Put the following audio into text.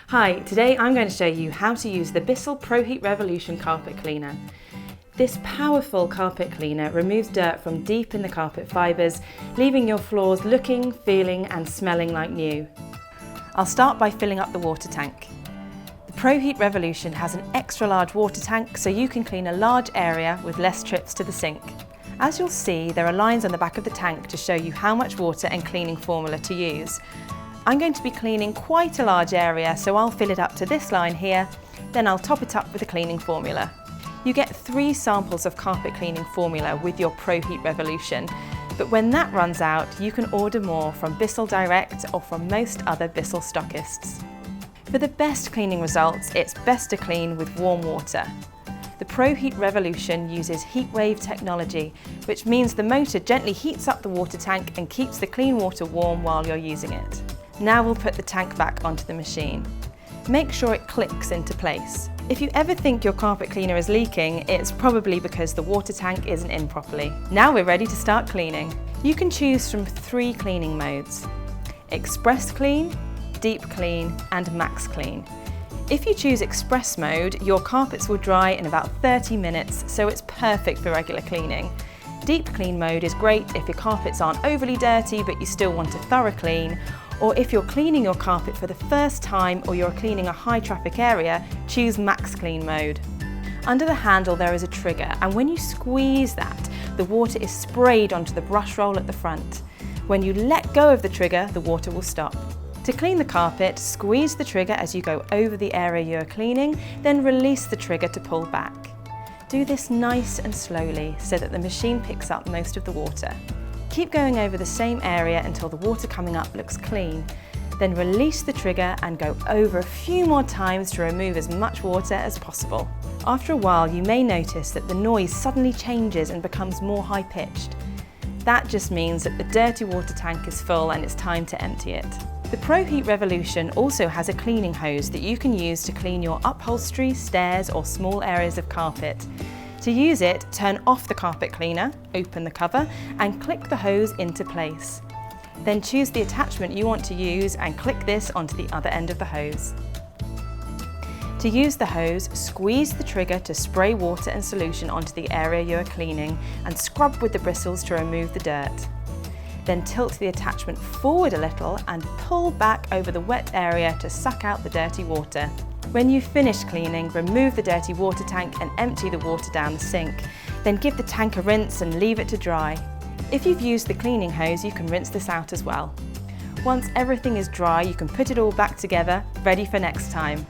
Hi, today I'm going to show you how to use the BISSELL ProHeat Revolution carpet cleaner. This powerful carpet cleaner removes dirt from deep in the carpet fibres, leaving your floors looking, feeling and smelling like new. I'll start by filling up the water tank. The ProHeat Revolution has an extra large water tank so you can clean a large area with less trips to the sink. As you'll see, there are lines on the back of the tank to show you how much water and cleaning formula to use. I'm going to be cleaning quite a large area, so I'll fill it up to this line here, then I'll top it up with a cleaning formula. You get 3 samples of carpet cleaning formula with your ProHeat Revolution, but when that runs out, you can order more from BISSELL Direct or from most other BISSELL stockists. For the best cleaning results, it's best to clean with warm water. The ProHeat Revolution uses heat wave technology, which means the motor gently heats up the water tank and keeps the clean water warm while you're using it. Now we'll put the tank back onto the machine. Make sure it clicks into place. If you ever think your carpet cleaner is leaking, it's probably because the water tank isn't in properly. Now we're ready to start cleaning. You can choose from 3 cleaning modes: Express Clean, Deep Clean and Max Clean. If you choose Express mode, your carpets will dry in about 30 minutes, so it's perfect for regular cleaning. Deep Clean mode is great if your carpets aren't overly dirty but you still want a thorough clean, or if you're cleaning your carpet for the first time or you're cleaning a high traffic area, choose Max Clean mode. Under the handle there is a trigger, and when you squeeze that, the water is sprayed onto the brush roll at the front. When you let go of the trigger, the water will stop. To clean the carpet, squeeze the trigger as you go over the area you are cleaning, then release the trigger to pull back. Do this nice and slowly so that the machine picks up most of the water. Keep going over the same area until the water coming up looks clean. Then release the trigger and go over a few more times to remove as much water as possible. After a while, you may notice that the noise suddenly changes and becomes more high-pitched. That just means that the dirty water tank is full and it's time to empty it. The ProHeat Revolution also has a cleaning hose that you can use to clean your upholstery, stairs or small areas of carpet. To use it, turn off the carpet cleaner, open the cover and click the hose into place. Then choose the attachment you want to use and click this onto the other end of the hose. To use the hose, squeeze the trigger to spray water and solution onto the area you are cleaning and scrub with the bristles to remove the dirt. Then tilt the attachment forward a little and pull back over the wet area to suck out the dirty water. When you've finished cleaning, remove the dirty water tank and empty the water down the sink. Then give the tank a rinse and leave it to dry. If you've used the cleaning hose, you can rinse this out as well. Once everything is dry, you can put it all back together, ready for next time.